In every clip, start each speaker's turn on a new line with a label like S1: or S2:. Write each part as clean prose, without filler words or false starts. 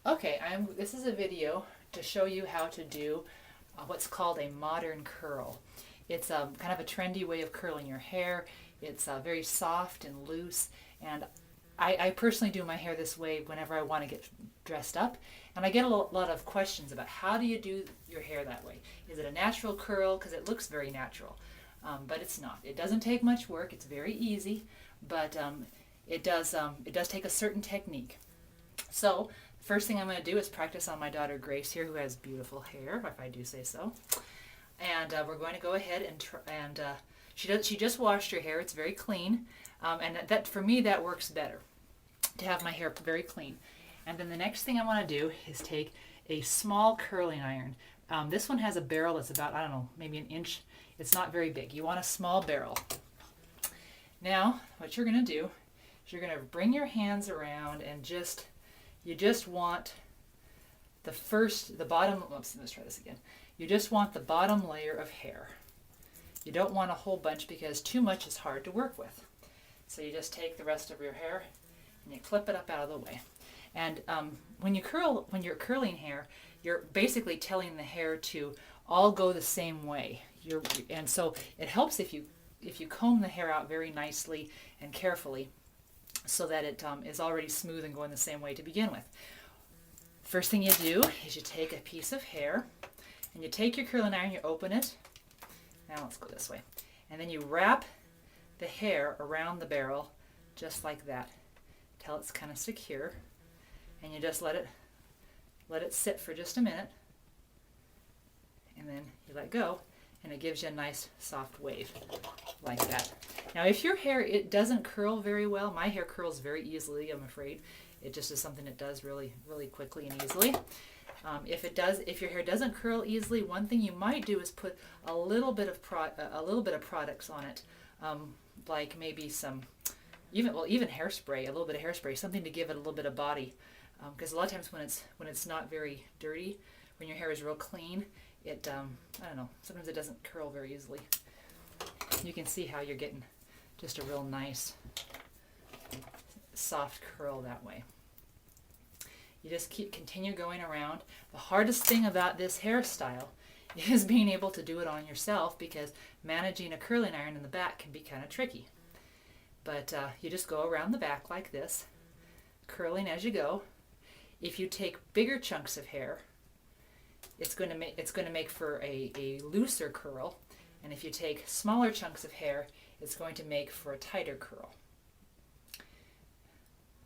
S1: Okay, this is a video to show you how to do what's called a modern curl. It's kind of a trendy way of curling your hair. It's very soft and loose, and I personally do my hair this way whenever I want to get dressed up, and I get a lot of questions about how do you do your hair that way. Is it a natural curl? Because it looks very natural, but it's not. It doesn't take much work. It's very easy, but it does take a certain technique. So first thing I'm going to do is practice on my daughter Grace here, who has beautiful hair, if I do say so. And we're going to go ahead and she just washed her hair. It's very clean, and that for me that works better, to have my hair very clean. And then the next thing I want to do is take a small curling iron. This one has a barrel that's about, I don't know, maybe an inch. It's not very big. You want a small barrel. Now what you're going to do is you're going to bring your hands around and you just want the bottom, oops, let's try this again. You just want the bottom layer of hair. You don't want a whole bunch because too much is hard to work with. So you just take the rest of your hair and you clip it up out of the way. And when you're curling hair, you're basically telling the hair to all go the same way. And so it helps if you comb the hair out very nicely and carefully, so that it is already smooth and going the same way to begin with. First thing you do is you take a piece of hair and you take your curling iron, you open it. Now let's go this way. And then you wrap the hair around the barrel just like that till it's kind of secure. And you just let it sit for just a minute. And then you let go and it gives you a nice soft wave like that. Now if your hair, it doesn't curl very well, my hair curls very easily, I'm afraid. It just is something that does really, really quickly and easily. If your hair doesn't curl easily, one thing you might do is put a little bit of products on it, like maybe even hairspray, a little bit of hairspray, something to give it a little bit of body. Because a lot of times when it's not very dirty, when your hair is real clean, it I don't know, sometimes it doesn't curl very easily. You can see how you're getting just a real nice soft curl that way. You just continue going around. The hardest thing about this hairstyle is being able to do it on yourself, because managing a curling iron in the back can be kind of tricky. But you just go around the back like this, curling as you go. If you take bigger chunks of hair, it's going to make for a looser curl, and if you take smaller chunks of hair, it's going to make for a tighter curl.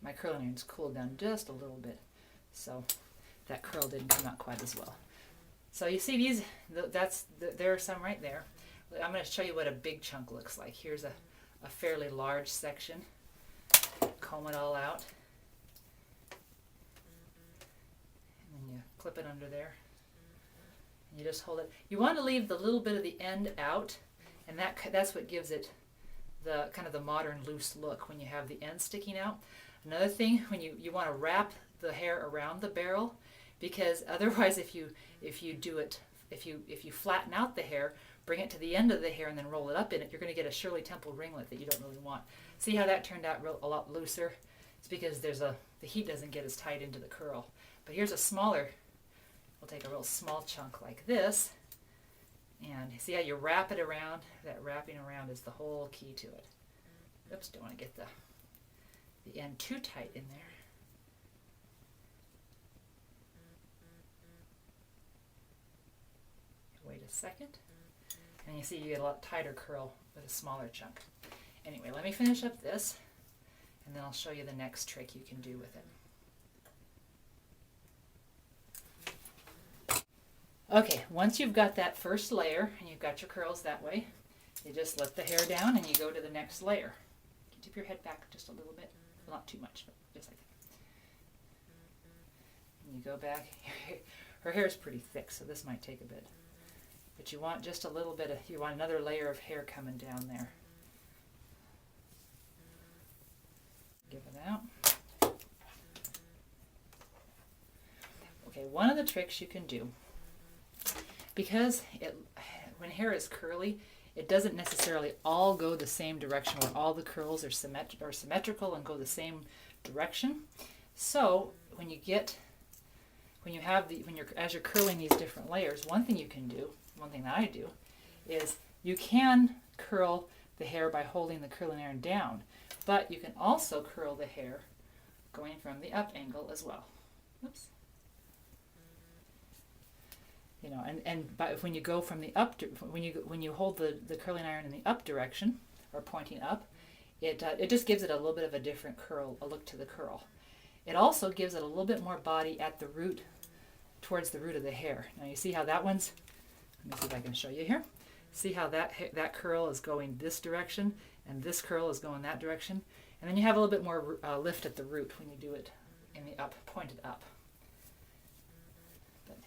S1: My curling iron's cooled down just a little bit, so that curl didn't come out quite as well. So you see these, there are some right there. I'm going to show you what a big chunk looks like. Here's a fairly large section. Comb it all out. And then you clip it under there. And you just hold it. You want to leave the little bit of the end out, and that's what gives it the kind of the modern loose look, when you have the end sticking out. Another thing, when you want to wrap the hair around the barrel, because otherwise if you flatten out the hair, bring it to the end of the hair and then roll it up in it, you're going to get a Shirley Temple ringlet that you don't really want. See how that turned out a lot looser? It's because the heat doesn't get as tight into the curl. But here's a smaller, we'll take a real small chunk like this, and see how you wrap it around? That wrapping around is the whole key to it. Oops, don't want to get the end too tight in there. Wait a second. And you see you get a lot tighter curl with a smaller chunk. Anyway, let me finish up this, and then I'll show you the next trick you can do with it. Okay, once you've got that first layer, and you've got your curls that way, you just let the hair down and you go to the next layer. You tip your head back just a little bit. Well, not too much, but just like that. And you go back. Her hair is pretty thick, so this might take a bit. But you want just a little bit you want another layer of hair coming down there. Give it out. Okay, one of the tricks you can do, because when hair is curly, it doesn't necessarily all go the same direction, where all the curls are symmetrical and go the same direction. So when you get as you're curling these different layers, one thing you can do, one thing that I do, is you can curl the hair by holding the curling iron down, but you can also curl the hair going from the up angle as well. Oops. You know, but when you go from the up, when you hold the curling iron in the up direction or pointing up, it just gives it a little bit of a different curl, a look to the curl. It also gives it a little bit more body at the root, towards the root of the hair. Now you see how that one's, let me see if I can show you here. See how that curl is going this direction and this curl is going that direction? And then you have a little bit more lift at the root when you do it in the up, pointed up. But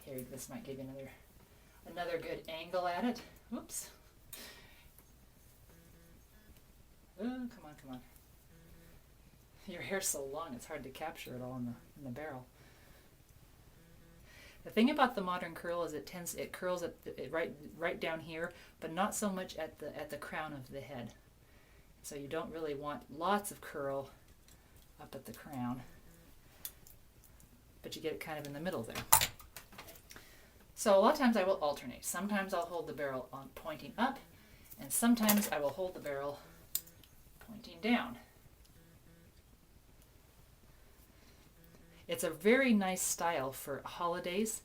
S1: here, this might give you another good angle at it. Whoops. Oh, come on. Your hair's so long, it's hard to capture it all in the barrel. The thing about the modern curl is it curls right down here, but not so much at the crown of the head. So you don't really want lots of curl up at the crown, but you get it kind of in the middle there. So a lot of times I will alternate. Sometimes I'll hold the barrel on pointing up, and sometimes I will hold the barrel pointing down. It's a very nice style for holidays,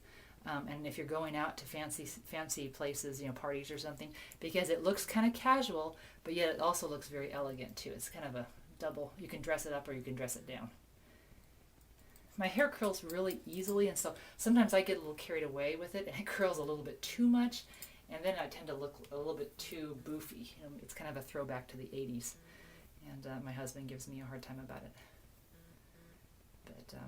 S1: and if you're going out to fancy places, parties or something, because it looks kind of casual, but yet it also looks very elegant too. It's kind of a double. You can dress it up or you can dress it down. My hair curls really easily, and so sometimes I get a little carried away with it, and it curls a little bit too much, and then I tend to look a little bit too boofy. It's kind of a throwback to the 80s, and my husband gives me a hard time about it. But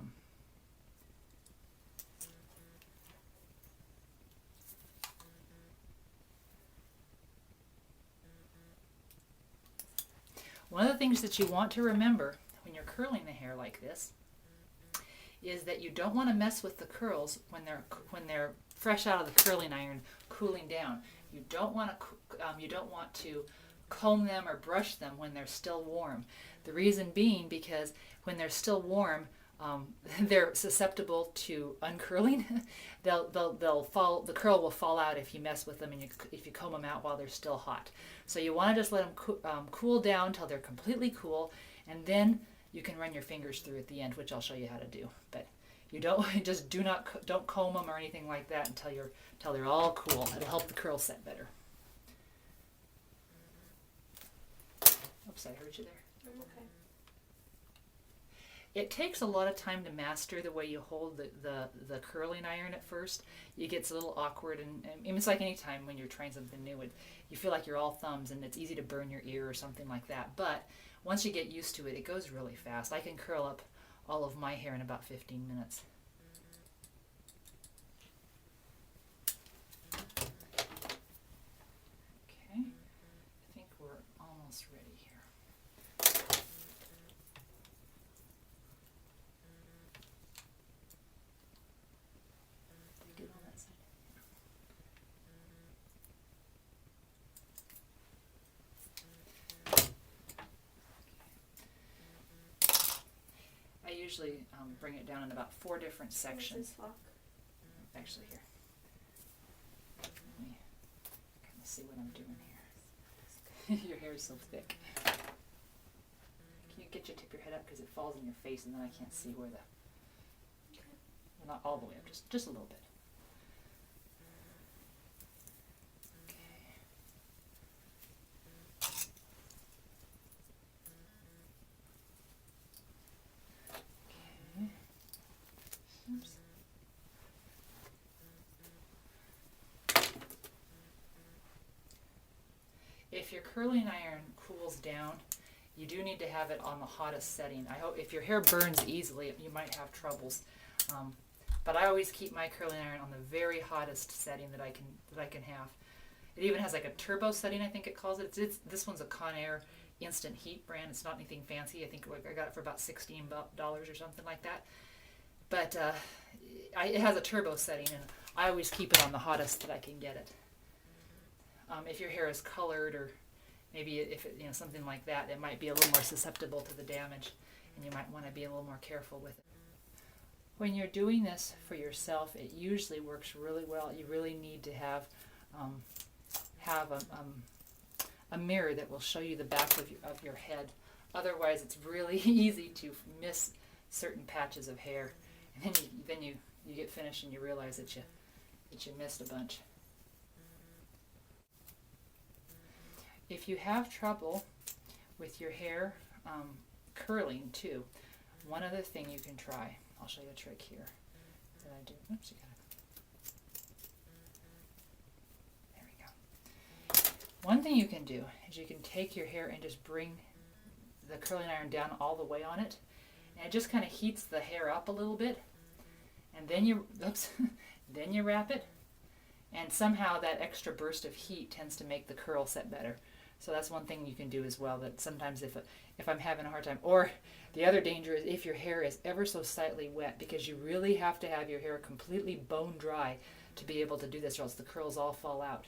S1: one of the things that you want to remember when you're curling the hair like this is that you don't want to mess with the curls when they're fresh out of the curling iron, cooling down. You don't want to comb them or brush them when they're still warm. The reason being because when they're still warm, they're susceptible to uncurling. They'll fall. The curl will fall out if you mess with them and if you comb them out while they're still hot. So you want to just let them cool down until they're completely cool, and then you can run your fingers through at the end, which I'll show you how to do. But you don't don't comb them or anything like that until they're all cool. It'll help the curl set better. Oops, I hurt you there.
S2: I'm okay.
S1: It takes a lot of time to master the way you hold the curling iron at first. It gets a little awkward, and it's like any time when you're trying something new, you feel like you're all thumbs and it's easy to burn your ear or something like that. But once you get used to it, it goes really fast. I can curl up all of my hair in about 15 minutes. Okay, I think we're almost ready here. Get on that side. I usually bring it down in about 4 different sections. Actually, here. Let me kind of see what I'm doing here. Your hair is so thick. Can you tip your head up because it falls in your face and then I can't see where well, not all the way up, just a little bit. Oops. If your curling iron cools down, you do need to have it on the hottest setting. I hope if your hair burns easily, you might have troubles. But I always keep my curling iron on the very hottest setting that I can have. It even has like a turbo setting, I think it calls it. This one's a Conair Instant Heat brand. It's not anything fancy. I think I got it for about $16 or something like that. But it has a turbo setting, and I always keep it on the hottest that I can get it. If your hair is colored, or maybe if it, something like that, it might be a little more susceptible to the damage, and you might want to be a little more careful with it. when you're doing this for yourself, it usually works really well. You really need to have a mirror that will show you the back of your head. Otherwise, it's really easy to miss certain patches of hair, and then you get finished and you realize that you missed a bunch. If you have trouble with your hair curling too, one other thing you can try. I'll show you a trick here that I do. Oops, you got it. There we go. One thing you can do is you can take your hair and just bring the curling iron down all the way on it, and it just kind of heats the hair up a little bit, and then you then you wrap it, and somehow that extra burst of heat tends to make the curl set better. So that's one thing you can do as well, that sometimes if I'm having a hard time, or the other danger is if your hair is ever so slightly wet, because you really have to have your hair completely bone dry to be able to do this, or else the curls all fall out.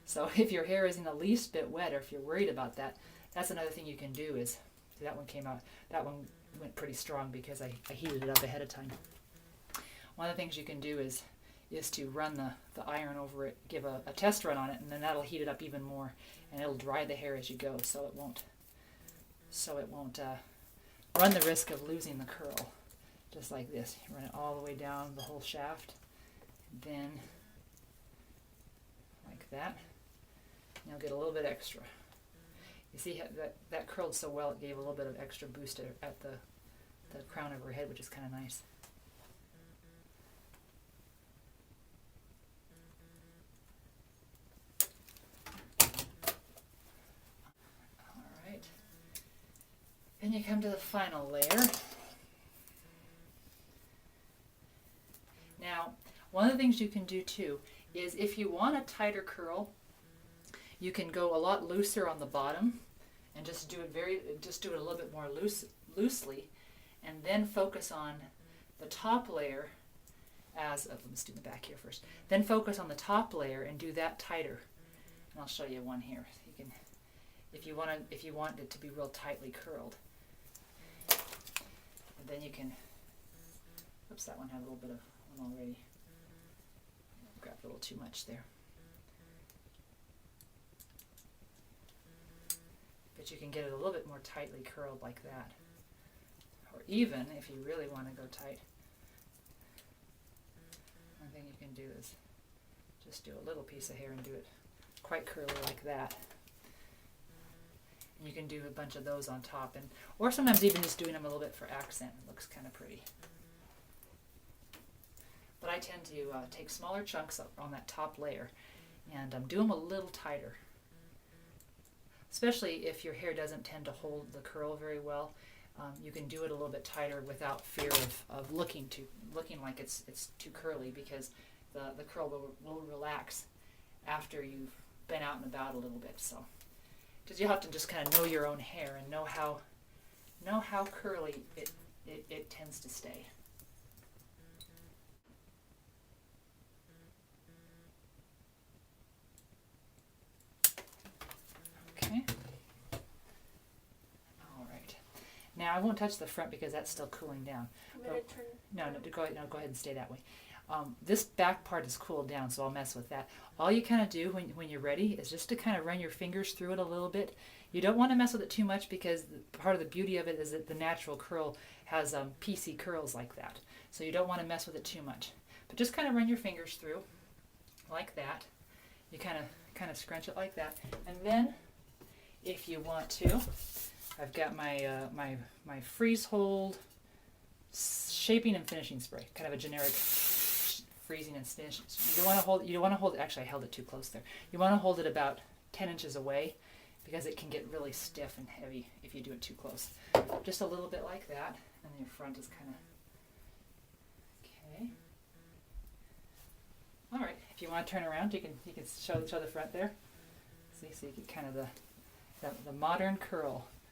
S1: So if your hair is in the least bit wet, or if you're worried about that, that's another thing you can do. Is that one came out, that one went pretty strong because I heated it up ahead of time. One of the things you can do is to run the iron over it, give a test run on it, and then that'll heat it up even more, and it'll dry the hair as you go, so it won't run the risk of losing the curl. Just like this, you run it all the way down the whole shaft, then like that, and you'll get a little bit extra. You see how that curled so well, it gave a little bit of extra boost at the crown of her head, which is kind of nice. Then you come to the final layer. Now, one of the things you can do too is if you want a tighter curl, you can go a lot looser on the bottom and just do it a little bit more loosely, and then focus on the top layer let's do the back here first. Then focus on the top layer and do that tighter. And I'll show you one here. You can, if you want it to be real tightly curled. And then you can, oops, that one had a little bit of one already. Grabbed a little too much there. But you can get it a little bit more tightly curled like that. Or even, if you really want to go tight, one thing you can do is just do a little piece of hair and do it quite curly like that. You can do a bunch of those on top, or sometimes even just doing them a little bit for accent. It looks kind of pretty. But I tend to take smaller chunks on that top layer and do them a little tighter. Especially if your hair doesn't tend to hold the curl very well, you can do it a little bit tighter without fear of looking like it's too curly, because the curl will relax after you've been out and about a little bit. So. Because you have to just kind of know your own hair and know how curly it tends to stay. Okay. All right. Now I won't touch the front because that's still cooling down. No, go ahead and stay that way. This back part is cooled down, so I'll mess with that. All you kind of do when you're ready is just to kind of run your fingers through it a little bit. You don't want to mess with it too much, because part of the beauty of it is that the natural curl has PC curls like that. So you don't want to mess with it too much. But just kind of run your fingers through like that. You kind of scrunch it like that. And then if you want to, I've got my freeze hold shaping and finishing spray, kind of a generic freezing and finishing. You don't want to hold it, actually I held it too close there. You want to hold it about 10 inches away, because it can get really stiff and heavy if you do it too close. Just a little bit like that, and your front is kind of okay. All right, if you want to turn around, you can show the front there. See, so you get kind of the modern curl.